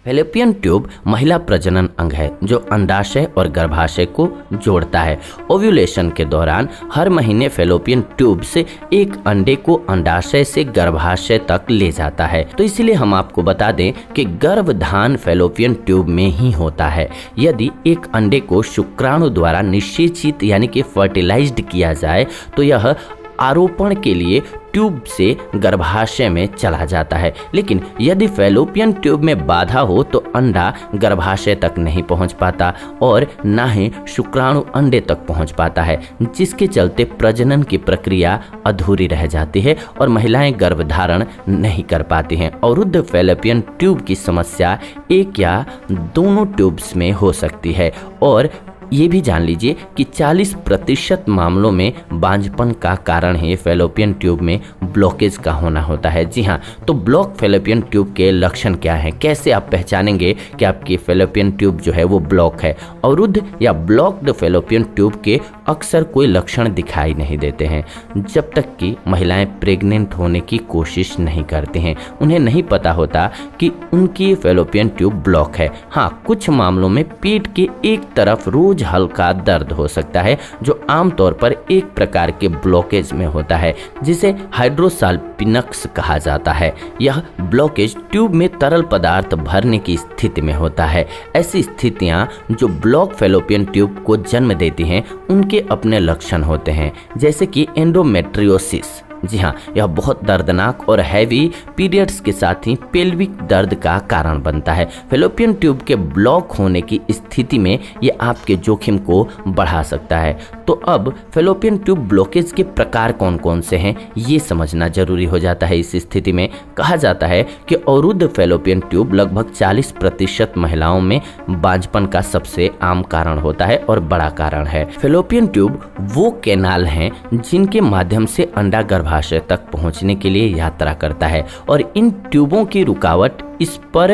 Fallopian tube महिला प्रजनन अंग है जो अंडाशय और गर्भाशय को जोड़ता है। ओव्यूलेशन के दौरान हर महीने फैलोपियन ट्यूब से एक अंडे को अंडाशय से गर्भाशय तक ले जाता है। तो इसलिए हम आपको बता दें कि गर्भधान फैलोपियन ट्यूब में ही होता है। यदि एक अंडे को शुक्राणु द्वारा निषेचित यानी कि फर्टिलाइज्ड किया जाए तो यह आरोपण के लिए ट्यूब से गर्भाशय में चला जाता है, लेकिन यदि फैलोपियन ट्यूब में बाधा हो तो अंडा गर्भाशय तक नहीं पहुंच पाता और न ही शुक्राणु अंडे तक पहुंच पाता है, जिसके चलते प्रजनन की प्रक्रिया अधूरी रह जाती है और महिलाएं गर्भधारण नहीं कर पाती हैं। अवरुद्ध फैलोपियन ट्यूब की समस्या एक या दोनों ट्यूब्स में हो सकती है और ये भी जान लीजिए कि 40% मामलों में बांझपन का कारण ही फैलोपियन ट्यूब में ब्लॉकेज का होना होता है। जी हाँ, तो ब्लॉक फैलोपियन ट्यूब के लक्षण क्या हैं, कैसे आप पहचानेंगे कि आपकी फैलोपियन ट्यूब जो है वो ब्लॉक है। अवरुद्ध या ब्लॉक्ड फैलोपियन ट्यूब के अक्सर कोई लक्षण दिखाई नहीं देते हैं जब तक कि महिलाएं प्रेग्नेंट होने की कोशिश नहीं करती हैं। उन्हें नहीं पता होता कि उनकी फैलोपियन ट्यूब ब्लॉक है। हाँ, कुछ मामलों में पेट के एक तरफ रोज हल्का दर्द हो सकता है जो आमतौर पर एक प्रकार के ब्लॉकेज में होता है जिसे हाइड्रोसाल्पिनक्स कहा जाता है। यह ब्लॉकेज ट्यूब में तरल पदार्थ भरने की स्थिति में होता है। ऐसी स्थितियां जो ब्लॉक फैलोपियन ट्यूब को जन्म देती हैं उनके अपने लक्षण होते हैं, जैसे कि एंडोमेट्रियोसिस। जी हाँ, यह बहुत दर्दनाक और हैवी पीरियड्स के साथ ही पेल्विक दर्द का कारण बनता है। फैलोपियन ट्यूब के ब्लॉक होने की स्थिति में ये आपके जोखिम को बढ़ा सकता है। तो अब फैलोपियन ट्यूब ब्लॉकेज के प्रकार कौन कौन से हैं ये समझना जरूरी हो जाता है। इस स्थिति में कहा जाता है कि अवरुद्ध फैलोपियन ट्यूब लगभग 40% महिलाओं में बांझपन का सबसे आम कारण होता है और बड़ा कारण है। फैलोपियन ट्यूब वो कैनाल हैं जिनके माध्यम से अंडा गर्भाशय तक पहुंचने के लिए यात्रा करता है और इन ट्यूबों की रुकावट इस पर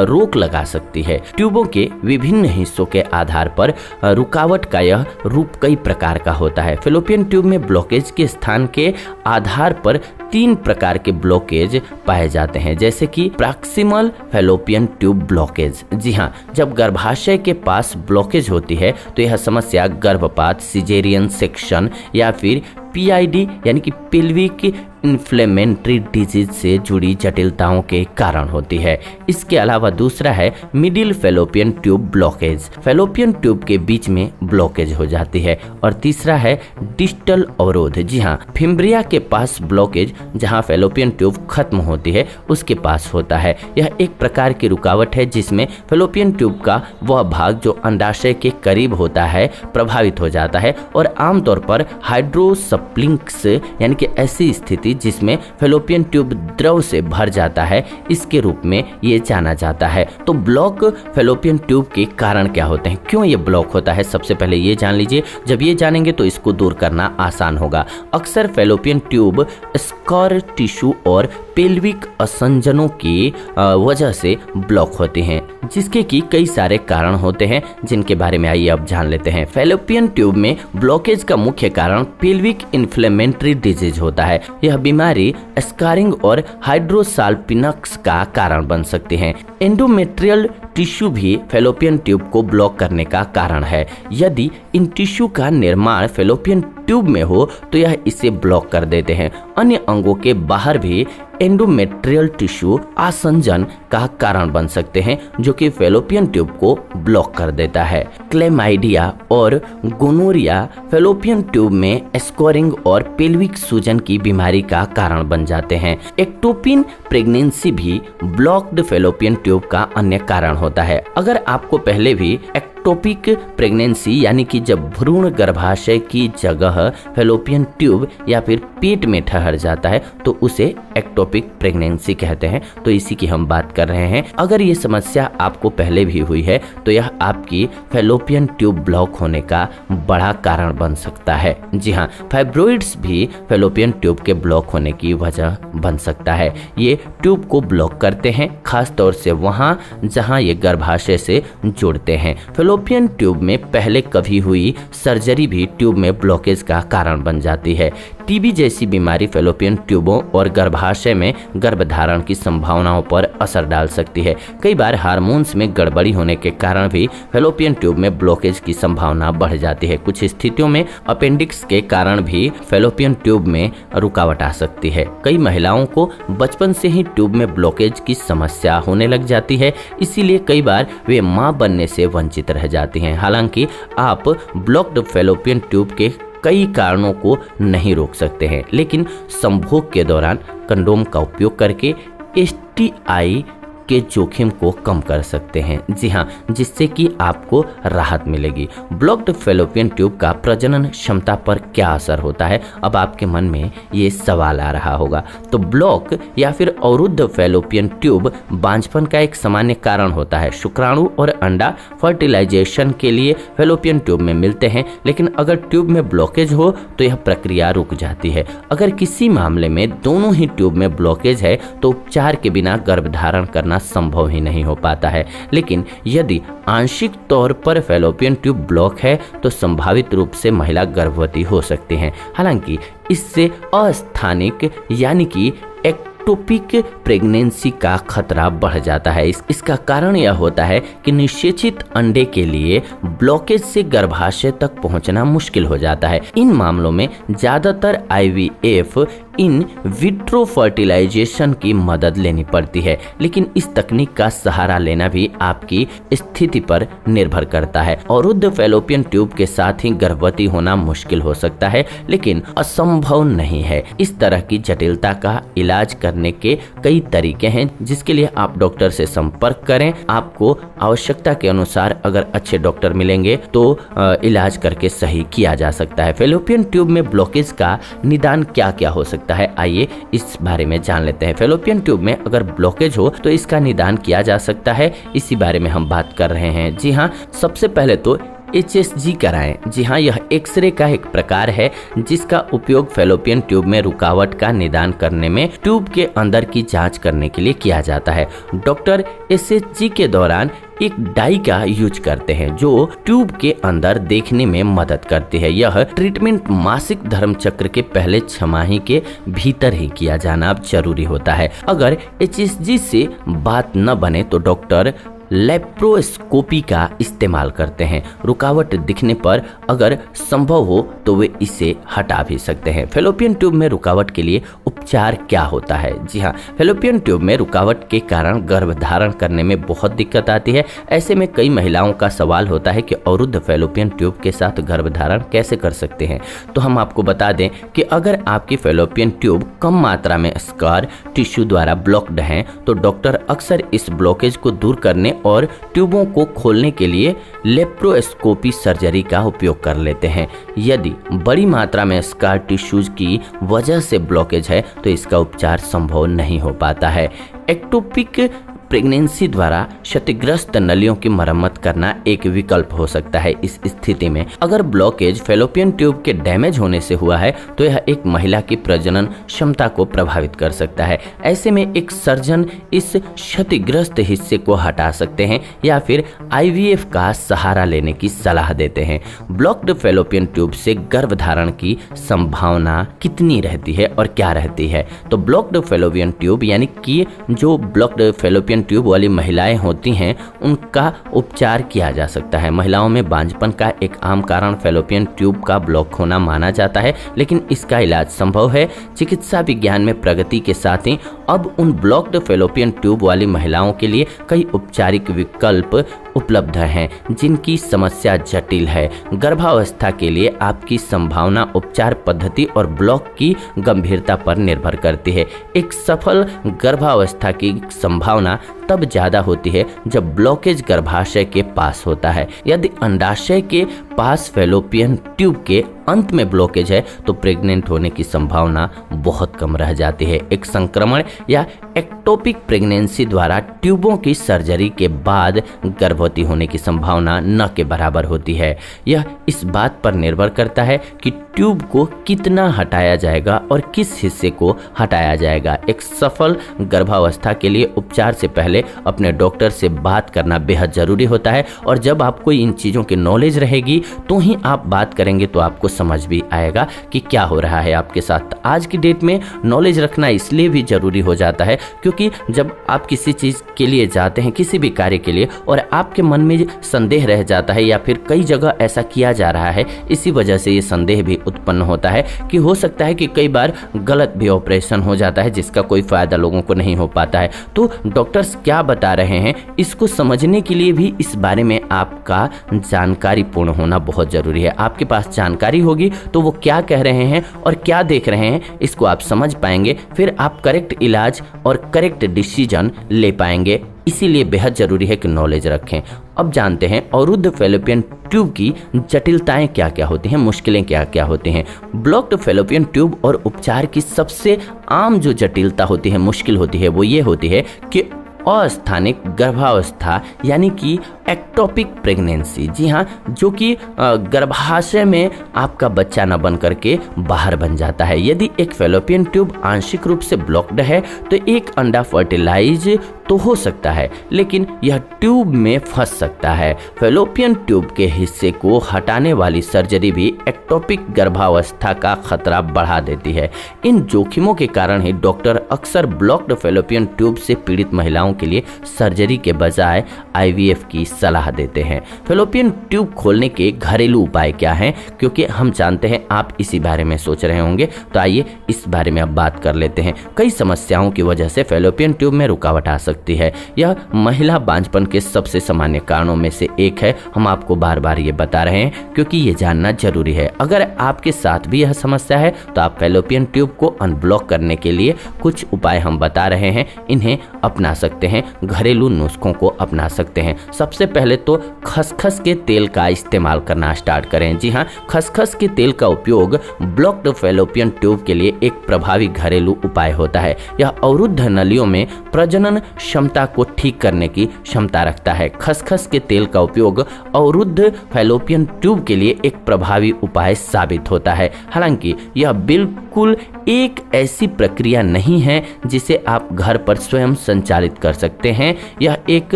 रोक लगा सकती है। ट्यूबों के विभिन्न हिस्सों के आधार पर रुकावट का यह रूप कई प्रकार का होता है। फैलोपियन ट्यूब में ब्लॉकेज के स्थान के आधार पर 3 प्रकार के ब्लॉकेज पाए जाते हैं, जैसे कि प्रॉक्सिमल फैलोपियन ट्यूब ब्लॉकेज। जी हाँ, जब गर्भाशय के पास ब्लॉकेज होती है तो यह समस्या गर्भपात, सिजेरियन सेक्शन या फिर PID यानी कि पेल्विक इन्फ्लेमेटरी डिजीज से जुड़ी जटिलताओं के कारण होती है। इसके अलावा दूसरा है middle fallopian tube blockage, fallopian tube के बीच में ब्लॉकेज हो जाती है। और तीसरा है डिस्टल अवरोध। जी हाँ, फिम्ब्रिया के पास ब्लॉकेज जहाँ फैलोपियन ट्यूब खत्म होती है उसके पास होता है। यह एक प्रकार की रुकावट है जिसमें फैलोपियन ट्यूब का वह भाग जो अंडाशय के करीब होता है प्रभावित हो जाता है और आमतौर पर हाइड्रोसप्लिंक्स यानी कि ऐसी स्थिति जिसमें फैलोपियन ट्यूब द्रव से भर जाता है, इसके रूप में ये जाना जाता है। तो ब्लॉक फैलोपियन ट्यूब के कारण क्या होते हैं, क्यों ये ब्लॉक होता है, सबसे पहले ये जान लीजिए। जब ये जानेंगे तो इसको दूर करना आसान होगा। अक्सर फैलोपियन ट्यूब स्कार टिश्यू और पेल्विक असंजनों की वजह से ब्लॉक होते हैं, जिसके की कई सारे कारण होते हैं जिनके बारे में आइए अब जान लेते हैं। फैलोपियन ट्यूब में ब्लॉकेज का मुख्य कारण पेल्विक इन्फ्लेमेटरी डिजीज होता है। यह बीमारी स्कारिंग और हाइड्रोसाल्पिनक्स का कारण बन सकती है। एंडोमेट्रियल टिश्यू भी फैलोपियन ट्यूब को ब्लॉक करने का कारण है। यदि इन टिश्यू का निर्माण फैलोपियन ट्यूब में हो तो यह इसे ब्लॉक कर देते हैं। अन्य अंगों के बाहर भी एंडोमेट्रियल टिश्यू आसंजन का कारण बन सकते हैं जो कि फैलोपियन ट्यूब को ब्लॉक कर देता है। क्लेमाइडिया और गोनोरिया फैलोपियन ट्यूब में स्कोरिंग और पेल्विक सूजन की बीमारी का कारण बन जाते हैं। एक्टोपिन प्रेगनेंसी भी ब्लॉक्ड फैलोपियन ट्यूब का अन्य कारण होता है। अगर आपको पहले भी एक्टोपिक प्रेगनेंसी यानी कि जब भ्रूण गर्भाशय की जगह फैलोपियन ट्यूब या फिर पेट में ठहर जाता है तो उसे एक्टोपिक प्रेगनेंसी कहते हैं। तो इसी की हम बात कर रहे हैं। अगर ये समस्या आपको पहले भी हुई है तो यह आपकी फैलोपियन ट्यूब ब्लॉक होने का बड़ा कारण बन सकता है। जी हाँ, फाइब्रोइड्स भी फैलोपियन ट्यूब के ब्लॉक होने की वजह बन सकता है। ये ट्यूब को ब्लॉक करते हैं, खास तौर से वहाँ जहाँ ये गर्भाशय से जुड़ते हैं। फेलोपियन ट्यूब में पहले कभी हुई सर्जरी भी ट्यूब में ब्लॉकेज का कारण बन जाती है। टीबी जैसी बीमारी फेलोपियन ट्यूबों और गर्भाशय में गर्भधारण की संभावनाओं पर असर डाल सकती है। कई बार हार्मोन्स में गड़बड़ी होने के कारण भी फेलोपियन ट्यूब में ब्लॉकेज की संभावना बढ़ जाती है। कुछ स्थितियों में अपेंडिक्स के कारण भी फेलोपियन ट्यूब में रुकावट आ सकती है। कई महिलाओं को बचपन से ही ट्यूब में ब्लॉकेज की समस्या होने लग जाती है, इसीलिए कई बार वे मां बनने से वंचित रह जाती हैं। हालांकि आप ब्लॉक्ड फेलोपियन ट्यूब के कई कारणों को नहीं रोक सकते हैं, लेकिन संभोग के दौरान कंडोम का उपयोग करके एसटीआई के जोखिम को कम कर सकते हैं। जी हाँ, जिससे कि आपको राहत मिलेगी। ब्लॉक्ड फेलोपियन ट्यूब का प्रजनन क्षमता पर क्या असर होता है, अब आपके मन में ये सवाल आ रहा होगा। तो ब्लॉक या फिर अवरुद्ध फेलोपियन ट्यूब बांझपन का एक सामान्य कारण होता है। शुक्राणु और अंडा फर्टिलाइजेशन के लिए फेलोपियन ट्यूब में मिलते हैं, लेकिन अगर ट्यूब में ब्लॉकेज हो तो यह प्रक्रिया रुक जाती है। अगर किसी मामले में दोनों ही ट्यूब में ब्लॉकेज है तो उपचार के बिना गर्भधारण करना संभव ही नहीं हो पाता है। लेकिन यदि आंशिक तौर पर फेलोपियन ट्यूब ब्लॉक है तो संभावित रूप से महिला गर्भवती हो सकती है। हालांकि इससे अस्थानिक यानी कि एक्टोपिक प्रेगनेंसी का खतरा बढ़ जाता है। इसका कारण यह होता है कि निषेचित अंडे के लिए ब्लॉकेज से गर्भाशय तक पहुंचना मुश्किल हो जाता है। इन मामलों में ज्यादातर आईवीएफ इन विट्रो फर्टिलाइजेशन की मदद लेनी पड़ती है, लेकिन इस तकनीक का सहारा लेना भी आपकी स्थिति पर निर्भर करता है। अवरुद्ध फेलोपियन ट्यूब के साथ ही गर्भवती होना मुश्किल हो सकता है, लेकिन असंभव नहीं है। इस तरह की जटिलता का इलाज करने के कई तरीके हैं, जिसके लिए आप डॉक्टर से संपर्क करें। आपको आवश्यकता के अनुसार अगर अच्छे डॉक्टर मिलेंगे तो इलाज करके सही किया जा सकता है। फेलोपियन ट्यूब में ब्लॉकेज का निदान क्या क्या हो सकता है, आइए इस बारे में जान लेते हैं। फेलोपियन ट्यूब में अगर ब्लॉकेज हो तो इसका निदान किया जा सकता है, इसी बारे में हम बात कर रहे हैं। जी हाँ, सबसे पहले तो HSG कराएं। जी हाँ, यह एक्सरे का एक प्रकार है जिसका उपयोग फेलोपियन ट्यूब में रुकावट का निदान करने में ट्यूब के अंदर की जांच करने के लिए किया जाता है। डॉक्टर HSG के दौरान एक डाई का यूज करते हैं जो ट्यूब के अंदर देखने में मदद करती है। यह ट्रीटमेंट मासिक धर्म चक्र के पहले छमाही के भीतर ही किया जाना जरूरी होता है। अगर HSG से बात न बने तो डॉक्टर लेप्रोस्कोपी का इस्तेमाल करते हैं। रुकावट दिखने पर अगर संभव हो तो वे इसे हटा भी सकते हैं। फेलोपियन ट्यूब में रुकावट के लिए उपचार क्या होता है? जी हाँ, फेलोपियन ट्यूब में रुकावट के कारण गर्भधारण करने में बहुत दिक्कत आती है। ऐसे में कई महिलाओं का सवाल होता है कि अवरुद्ध फेलोपियन ट्यूब के साथ गर्भधारण कैसे कर सकते हैं। तो हम आपको बता दें कि अगर आपकी फेलोपियन ट्यूब कम मात्रा में स्कार टिश्यू द्वारा ब्लॉक्ड हैं तो डॉक्टर अक्सर इस ब्लॉकेज को दूर करने और ट्यूबों को खोलने के लिए लेप्रोस्कोपी सर्जरी का उपयोग कर लेते हैं। यदि बड़ी मात्रा में स्कार टिश्यूज की वजह से ब्लॉकेज है तो इसका उपचार संभव नहीं हो पाता है। एक्टोपिक प्रेगनेंसी द्वारा क्षतिग्रस्त नलियों की मरम्मत करना एक विकल्प हो सकता है। इस स्थिति में अगर ब्लॉकेज फेलोपियन ट्यूब के डैमेज होने से हुआ है तो यह एक महिला की प्रजनन क्षमता को प्रभावित कर सकता है। ऐसे में एक सर्जन इस क्षतिग्रस्त हिस्से को हटा सकते हैं या फिर आईवीएफ का सहारा लेने की सलाह देते हैं। ब्लॉक्ड फेलोपियन ट्यूब से गर्भधारण की संभावना कितनी रहती है और क्या रहती है? तो ब्लॉक्ड फेलोपियन ट्यूब यानी कि जो ब्लॉक्ड फेलोपियन ट्यूब वाली महिलाएं होती हैं उनका उपचार किया जा सकता है। महिलाओं में बांझपन का एक आम कारण फेलोपियन ट्यूब का ब्लॉक होना माना जाता है, लेकिन इसका इलाज संभव है। चिकित्सा विज्ञान में प्रगति के साथ ही अब उन ब्लॉक्ड फेलोपियन ट्यूब वाली महिलाओं के लिए कई उपचारिक विकल्प उपलब्ध हैं जिनकी समस्या जटिल है। गर्भावस्था के लिए आपकी संभावना उपचार पद्धति और ब्लॉक की गंभीरता पर निर्भर करती है। एक सफल गर्भावस्था की संभावना तब ज्यादा होती है जब ब्लॉकेज गर्भाशय के पास होता है। यदि अंडाशय के पास फेलोपियन ट्यूब के अंत में ब्लॉकेज है तो प्रेग्नेंट होने की संभावना बहुत कम रह जाती है। एक संक्रमण या एक्टोपिक प्रेगनेंसी द्वारा ट्यूबों की सर्जरी के बाद गर्भवती होने की संभावना न के बराबर होती है। यह इस बात पर निर्भर करता है कि ट्यूब को कितना हटाया जाएगा और किस हिस्से को हटाया जाएगा। एक सफल गर्भावस्था के लिए उपचार से पहले अपने डॉक्टर से बात करना बेहद जरूरी होता है, और जब आपको इन चीज़ों की नॉलेज रहेगी तो ही आप बात करेंगे तो आपको समझ भी आएगा कि क्या हो रहा है आपके साथ। आज की डेट में नॉलेज रखना इसलिए भी जरूरी हो जाता है क्योंकि जब आप किसी चीज़ के लिए जाते हैं, किसी भी कार्य के लिए, और आपके मन में संदेह रह जाता है या फिर कई जगह ऐसा किया जा रहा है, इसी वजह से ये संदेह भी उत्पन्न होता है कि हो सकता है कि कई बार गलत भी ऑपरेशन हो जाता है जिसका कोई फायदा लोगों को नहीं हो पाता है। तो डॉक्टर्स क्या बता रहे हैं इसको समझने के लिए भी इस बारे में आपका जानकारी पूर्ण होना बहुत जरूरी है। आपके पास जानकारी होगी तो वो क्या कह रहे हैं और क्या देख रहे हैं इसको आप समझ पाएंगे, फिर आप करेक्ट इलाज और करेक्ट डिसीजन ले पाएंगे। इसीलिए बेहद जरूरी है कि नॉलेज रखें। अब जानते हैं अवरुद्ध फैलोपियन ट्यूब की जटिलताएं क्या क्या होती हैं, मुश्किलें क्या क्या होती हैं। ब्लॉक्ड फैलोपियन ट्यूब और उपचार की सबसे आम जो जटिलता होती है, मुश्किल होती है, वो ये होती है कि अस्थानिक गर्भावस्था यानी कि एक्टोपिक प्रेगनेंसी। जी हाँ, जो कि गर्भाशय में आपका बच्चा न बन करके बाहर बन जाता है। यदि एक फैलोपियन ट्यूब आंशिक रूप से ब्लॉक्ड है तो एक अंडा फर्टिलाइज तो हो सकता है लेकिन यह ट्यूब में फंस सकता है। फैलोपियन ट्यूब के हिस्से को हटाने वाली सर्जरी भी एक्टोपिक गर्भावस्था का खतरा बढ़ा देती है। इन जोखिमों के कारण ही डॉक्टर अक्सर ब्लॉक्ड फैलोपियन ट्यूब से पीड़ित महिलाओं के लिए सर्जरी के बजाय आईवीएफ की सलाह देते हैं। फैलोपियन ट्यूब खोलने के घरेलू उपाय क्या हैं, क्योंकि हम जानते हैं आप इसी बारे में सोच रहे होंगे, तो आइए इस बारे में अब बात कर लेते हैं। कई समस्याओं की वजह से फैलोपियन ट्यूब में रुकावट आ सकती है। यह महिला बांझपन के सबसे सामान्य कारणों में से एक है। हम आपको बार बार ये बता रहे हैं क्योंकि ये जानना जरूरी है। अगर आपके साथ भी यह समस्या है तो आप फैलोपियन ट्यूब को अनब्लॉक करने के लिए कुछ उपाय हम बता रहे हैं, इन्हें अपना सकते हैं, घरेलू नुस्खों को अपना सकते हैं। सबसे पहले तो खसखस के तेल का इस्तेमाल करना स्टार्ट करें। जी हाँ, खसखस के तेल का उपयोग ब्लॉक्ड फैलोपियन ट्यूब के लिए एक प्रभावी घरेलू उपाय होता है। यह अवरुद्ध नलियों में प्रजनन क्षमता को ठीक करने की क्षमता रखता है। खसखस के तेल का उपयोग अवरुद्ध फैलोपियन ट्यूब के लिए एक प्रभावी उपाय साबित होता है। हालांकि यह बिल्कुल एक ऐसी प्रक्रिया नहीं है जिसे आप घर पर स्वयं संचालित कर सकते हैं। यह एक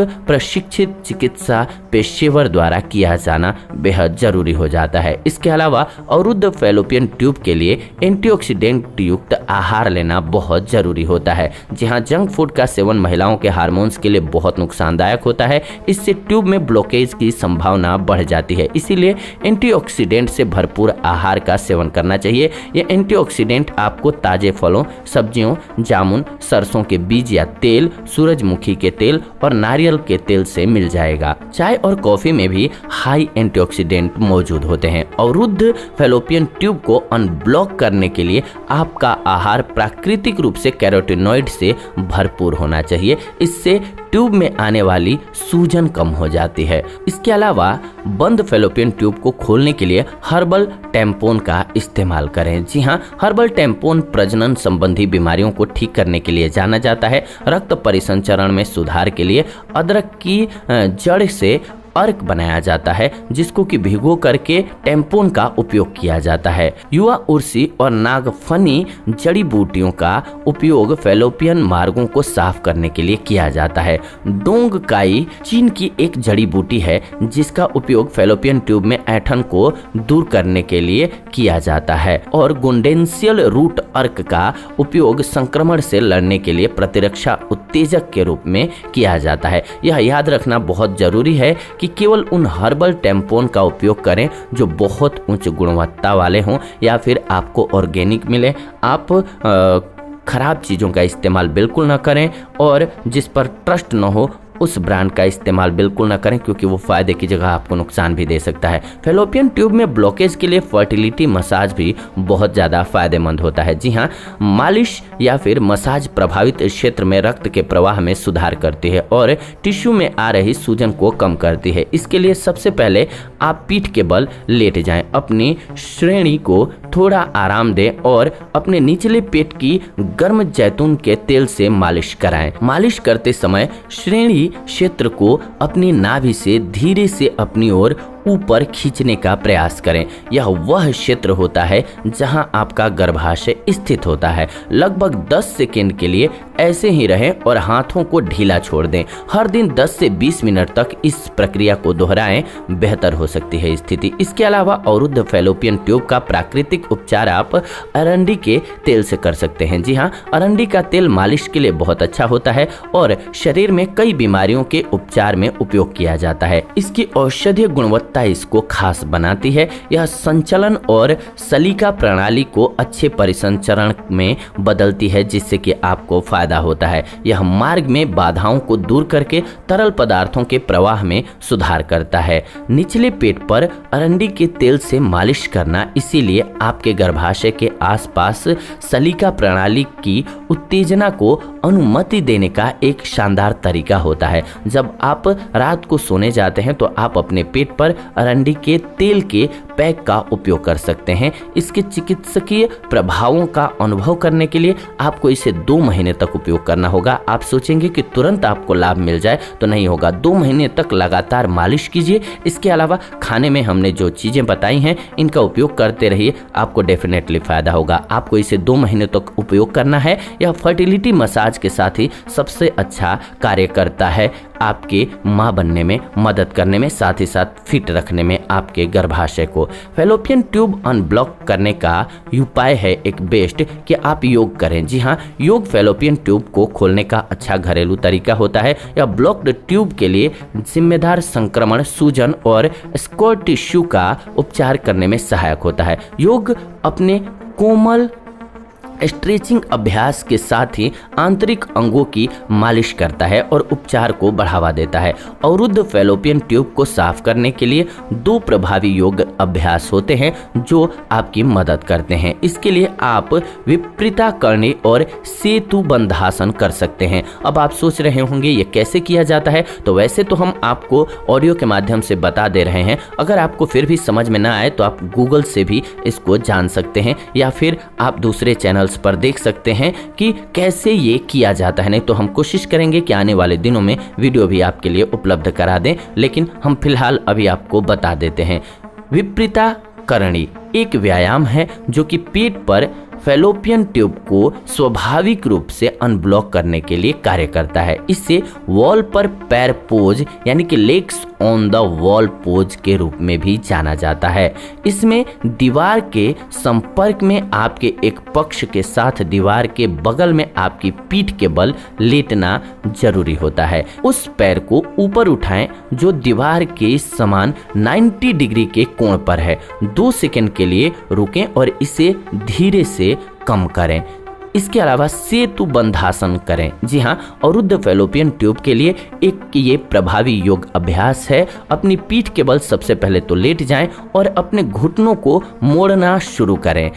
प्रशिक्षित चिकित्सा पेशेवर द्वारा किया जाना बेहद जरूरी हो जाता है। इसके अलावा अवरुद्ध फैलोपियन ट्यूब के लिए एंटीऑक्सीडेंट युक्त आहार लेना बहुत जरूरी होता है। जहां जंक फूड का सेवन महिलाओं के हार्मोन्स के लिए बहुत नुकसानदायक होता है, इससे ट्यूब में ब्लॉकेज की संभावना बढ़ जाती है। इसीलिए एंटीऑक्सीडेंट से भरपूर आहार का सेवन करना चाहिए। ये एंटीऑक्सीडेंट आपको ताजे फलों, सब्जियों, जामुन, सरसों के बीज या तेल, सूरजमुखी के तेल और नारियल के तेल से मिल जाएगा। चाय और कॉफी में भी हाई एंटीऑक्सीडेंट मौजूद होते हैं। अवरुद्ध फैलोपियन ट्यूब को अनब्लॉक करने के लिए आपका आहार प्राकृतिक रूप से कैरोटीनॉइड से भरपूर होना चाहिए। इससे ट्यूब में आने वाली सूजन कम हो जाती है। इसके अलावा बंद फैलोपियन ट्यूब को खोलने के लिए हर्बल टैम्पोन का इस्तेमाल करें। जी हाँ, हर्बल टैम्पोन प्रजनन संबंधी बीमारियों को ठीक करने के लिए जाना जाता है। रक्त परिसंचरण में सुधार के लिए अदरक की जड़ से अर्क बनाया जाता है जिसको कि भिगो करके टैम्पोन का उपयोग किया जाता है। युवा उर्सी और नागफनी जड़ी बूटियों का उपयोग फैलोपियन मार्गों को साफ करने के लिए किया जाता है। डोंग काई चीन की एक जड़ी बूटी है जिसका उपयोग फैलोपियन ट्यूब में ऐंठन को दूर करने के लिए किया जाता है। और गुंडेंशियल रूट अर्क का उपयोग संक्रमण से लड़ने के लिए प्रतिरक्षा उत्तेजक के रूप में किया जाता है। यह याद रखना बहुत जरूरी है कि केवल उन हर्बल टैम्पोन का उपयोग करें जो बहुत उच्च गुणवत्ता वाले हों या फिर आपको ऑर्गेनिक मिले। आप खराब चीज़ों का इस्तेमाल बिल्कुल ना करें और जिस पर ट्रस्ट न हो उस ब्रांड का इस्तेमाल बिल्कुल ना करें, क्योंकि वो फायदे की जगह आपको नुकसान भी दे सकता है। फैलोपियन ट्यूब में ब्लॉकेज के लिए फर्टिलिटी मसाज भी बहुत ज़्यादा फायदेमंद होता है। जी हाँ, मालिश या फिर मसाज प्रभावित क्षेत्र में रक्त के प्रवाह में सुधार करती है और टिश्यू में आ रही सूजन को कम करती है। इसके लिए सबसे पहले आप पीठ के बल लेट जाएं, अपनी श्रेणी को थोड़ा आराम दें और अपने निचले पेट की गर्म जैतून के तेल से मालिश कराएं। मालिश करते समय श्रेणी क्षेत्र को अपनी नाभि से धीरे से अपनी ओर ऊपर खींचने का प्रयास करें। यह वह क्षेत्र होता है जहां आपका गर्भाशय स्थित होता है। लगभग 10 सेकेंड के लिए ऐसे ही रहें और हाथों को ढीला छोड़ दें। हर दिन 10 से 20 मिनट तक इस प्रक्रिया को दोहराएं, बेहतर हो सकती है स्थिति। इसके अलावा अवरुद्ध फैलोपियन ट्यूब का प्राकृतिक उपचार आप अरंडी के तेल से कर सकते हैं। जी हाँ, अरंडी का तेल मालिश के लिए बहुत अच्छा होता है और शरीर में कई बीमारियों के उपचार में उपयोग किया जाता है। इसकी औषधीय गुणवत्ता इसको खास बनाती है। यह संचलन और सलीका प्रणाली को अच्छे परिसंचरण में बदलती है, जिससे कि आपको फायदा होता है। यह मार्ग में बाधाओं को दूर करके तरल पदार्थों के प्रवाह में सुधार करता है। निचले पेट पर अरंडी के तेल से मालिश करना इसीलिए आपके गर्भाशय के आसपास सलीका प्रणाली की उत्तेजना को अनुमति देने का एक शानदार तरीका होता है। जब आप रात को सोने जाते हैं तो आप अपने पेट पर अरंडी के तेल के पैक का उपयोग कर सकते हैं। इसके चिकित्सकीय प्रभावों का अनुभव करने के लिए आपको इसे 2 महीने तक उपयोग करना होगा। आप सोचेंगे कि तुरंत आपको लाभ मिल जाए, तो नहीं होगा। 2 महीने तक लगातार मालिश कीजिए। इसके अलावा खाने में हमने जो चीज़ें बताई हैं इनका उपयोग करते रहिए, आपको डेफिनेटली फायदा होगा। आपको इसे 2 महीने तक उपयोग करना है। यह फर्टिलिटी मसाज के साथ ही सबसे अच्छा कार्य करता है, आपके माँ बनने में मदद करने में, साथ ही साथ फिट रखने में आपके गर्भाशय को। फैलोपियन ट्यूब अनब्लॉक करने का उपाय है एक बेस्ट कि आप योग करें। जी हाँ, योग फैलोपियन ट्यूब को खोलने का अच्छा घरेलू तरीका होता है। यह ब्लॉक्ड ट्यूब के लिए जिम्मेदार संक्रमण, सूजन और स्क्वायर टिश्यू का उपचार करने में सहायक होता है। योग अपने कोमल स्ट्रेचिंग अभ्यास के साथ ही आंतरिक अंगों की मालिश करता है और उपचार को बढ़ावा देता है। अवरुद्ध फैलोपियन ट्यूब को साफ करने के लिए 2 प्रभावी योग अभ्यास होते हैं जो आपकी मदद करते हैं। इसके लिए आप विपरीता करणी और सेतु बंधासन कर सकते हैं। अब आप सोच रहे होंगे ये कैसे किया जाता है, तो वैसे तो हम आपको ऑडियो के माध्यम से बता दे रहे हैं। अगर आपको फिर भी समझ में ना आए तो आप गूगल से भी इसको जान सकते हैं या फिर आप दूसरे चैनल पर देख सकते हैं कि कैसे ये किया जाता है। नहीं तो हम कोशिश करेंगे कि आने वाले दिनों में वीडियो भी आपके लिए उपलब्ध करा दें, लेकिन हम फिलहाल अभी आपको बता देते हैं। विपरीता करणी एक व्यायाम है जो कि पेट पर फैलोपियन ट्यूब को स्वाभाविक रूप से अनब्लॉक करने के लिए कार्य करता है। इससे वॉल पर पैर पोज यानी कि legs on the wall pose के रूप में भी जाना जाता है। इसमें दीवार के संपर्क में आपके एक पक्ष के साथ दीवार के बगल में आपकी पीठ के बल लेटना जरूरी होता है। उस पैर को ऊपर उठाएं जो दीवार के समान 90 डिग्री के कोण पर है। 2 सेकंड के लिए रुकें और इसे धीरे से कम करें। इसके अलावा सेतु बंधासन करें। जी हाँ, अवरुद्ध फैलोपियन ट्यूब के लिए एक ये प्रभावी योग अभ्यास है। अपनी पीठ के बल सबसे पहले तो लेट जाएं और अपने घुटनों को मोड़ना शुरू करें।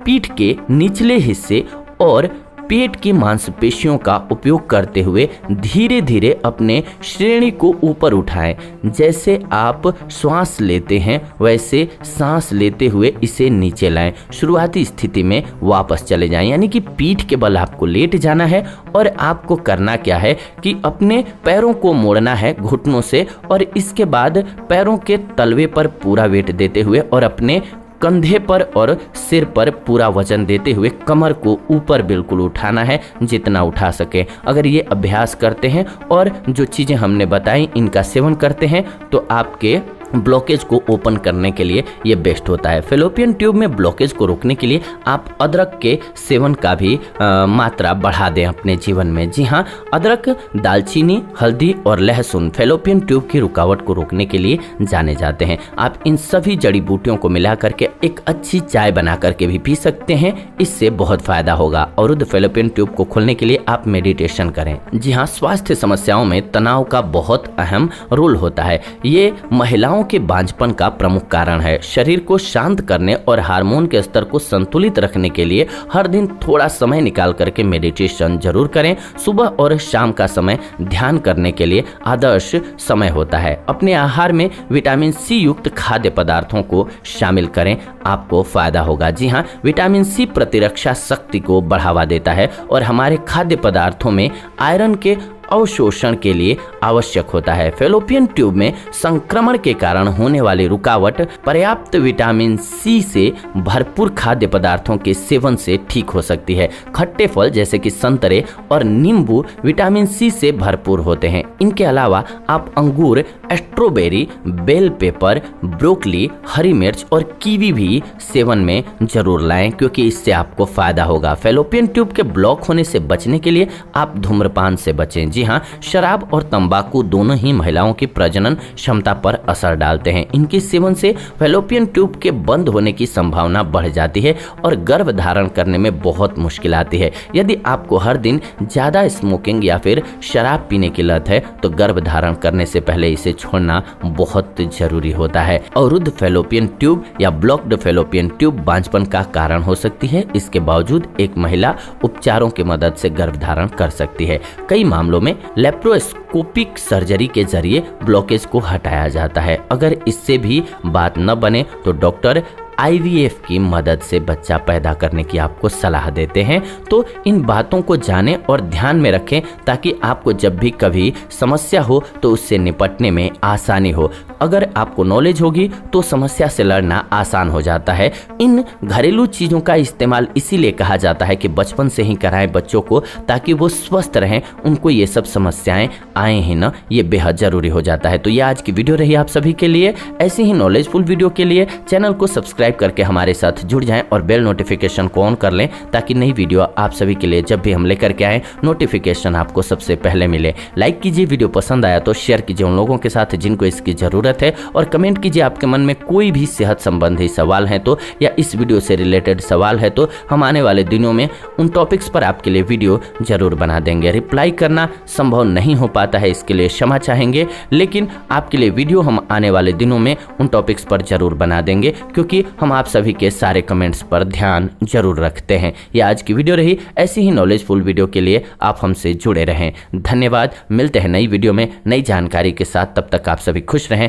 पीठ के निचले हिस्से और पेट की मांसपेशियों का उपयोग करते हुए धीरे धीरे अपने श्रेणी को ऊपर उठाएं। जैसे आप श्वास लेते हैं वैसे सांस लेते हुए इसे नीचे लाएं। शुरुआती स्थिति में वापस चले जाएं, यानी कि पीठ के बल आपको लेट जाना है और आपको करना क्या है कि अपने पैरों को मोड़ना है घुटनों से और इसके बाद पैरों के तलवे पर पूरा वेट देते हुए और अपने कंधे पर और सिर पर पूरा वजन देते हुए कमर को ऊपर बिल्कुल उठाना है, जितना उठा सके। अगर ये अभ्यास करते हैं और जो चीज़ें हमने बताई इनका सेवन करते हैं तो आपके ब्लॉकेज को ओपन करने के लिए ये बेस्ट होता है। फेलोपियन ट्यूब में ब्लॉकेज को रोकने के लिए आप अदरक के सेवन का भी मात्रा बढ़ा दें अपने जीवन में। जी हाँ, अदरक, दालचीनी, हल्दी और लहसुन फेलोपियन ट्यूब की रुकावट को रोकने के लिए जाने जाते हैं। आप इन सभी जड़ी बूटियों को मिला करके एक अच्छी चाय बना करके भी पी सकते हैं, इससे बहुत फायदा होगा। अवरुद्ध फेलोपियन ट्यूब को खोलने के लिए आप मेडिटेशन करें। जी हाँ, स्वास्थ्य समस्याओं में तनाव का बहुत अहम रोल होता है। ये महिलाओं के बांझपन का प्रमुख कारण है। शरीर को शांत करने और हार्मोन के स्तर को संतुलित रखने के लिए हर दिन थोड़ा समय निकाल करके मेडिटेशन जरूर करें। सुबह और शाम का समय ध्यान करने के लिए आदर्श समय होता है। अपने आहार में विटामिन सी युक्त खाद्य पदार्थों को शामिल करें, आपको फायदा होगा। जी हाँ, विटामिन सी प्रतिरक्षा शक्ति को बढ़ावा देता है और हमारे खाद्य पदार्थों में आयरन के अवशोषण के लिए आवश्यक होता है। फेलोपियन ट्यूब में संक्रमण के कारण होने वाली रुकावट पर्याप्त विटामिन सी से भरपूर खाद्य पदार्थों के सेवन से ठीक हो सकती है। खट्टे फल जैसे कि संतरे और नींबू विटामिन सी से भरपूर होते हैं। इनके अलावा आप अंगूर, स्ट्रॉबेरी, बेल पेपर, ब्रोकली, हरी मिर्च और कीवी भी सेवन में जरूर लाएं, क्योंकि इससे आपको फायदा होगा। फेलोपियन ट्यूब के ब्लॉक होने से बचने के लिए आप धूम्रपान से बचें। जी हाँ, शराब और तंबाकू दोनों ही महिलाओं की प्रजनन क्षमता पर असर डालते हैं। इनके सेवन से फेलोपियन ट्यूब के बंद होने की संभावना बढ़ जाती है और गर्भ धारण करने में बहुत मुश्किल आती है। यदि आपको हर दिन ज्यादा स्मोकिंग या फिर शराब पीने की लत है तो गर्भ धारण करने से पहले इसे छोड़ना बहुत जरूरी होता है। अवरुद्ध फेलोपियन ट्यूब या ब्लॉक्ड फेलोपियन ट्यूब बांझपन का कारण हो सकती है। इसके बावजूद एक महिला उपचारों की मदद से गर्भ धारण कर सकती है। कई मामलों में लेप्रोस्कोपिक सर्जरी के जरिए ब्लॉकेज को हटाया जाता है। अगर इससे भी बात न बने तो डॉक्टर IVF की मदद से बच्चा पैदा करने की आपको सलाह देते हैं। तो इन बातों को जानें और ध्यान में रखें ताकि आपको जब भी कभी समस्या हो तो उससे निपटने में आसानी हो। अगर आपको नॉलेज होगी तो समस्या से लड़ना आसान हो जाता है। इन घरेलू चीज़ों का इस्तेमाल इसीलिए कहा जाता है कि बचपन से ही कराएं बच्चों को, ताकि वो स्वस्थ रहें, उनको ये सब समस्याएं आए ही ना, ये बेहद ज़रूरी हो जाता है। तो ये आज की वीडियो रही आप सभी के लिए। ऐसी ही नॉलेजफुल वीडियो के लिए चैनल को सब्सक्राइब करके हमारे साथ जुड़ जाएं और बेल नोटिफिकेशन को ऑन कर लें, ताकि नई वीडियो आप सभी के लिए जब भी हम लेकर के आए नोटिफिकेशन आपको सबसे पहले मिले। लाइक कीजिए, वीडियो पसंद आया तो शेयर कीजिए उन लोगों के साथ जिनको इसकी जरूरत है, और कमेंट कीजिए आपके मन में कोई भी सेहत संबंधी सवाल है तो, या इस वीडियो से रिलेटेड सवाल है तो हम आने वाले दिनों में उन टॉपिक्स पर आपके लिए वीडियो जरूर बना देंगे। रिप्लाई करना संभव नहीं हो पाता है, इसके लिए क्षमा चाहेंगे, लेकिन आपके लिए वीडियो हम आने वाले दिनों में उन टॉपिक्स पर जरूर बना देंगे, क्योंकि हम आप सभी के सारे कमेंट्स पर ध्यान जरूर रखते हैं। यह आज की वीडियो रही। ऐसी ही नॉलेजफुल वीडियो के लिए आप हमसे जुड़े रहें। धन्यवाद। मिलते हैं नई वीडियो में नई जानकारी के साथ। तब तक आप सभी खुश रहें।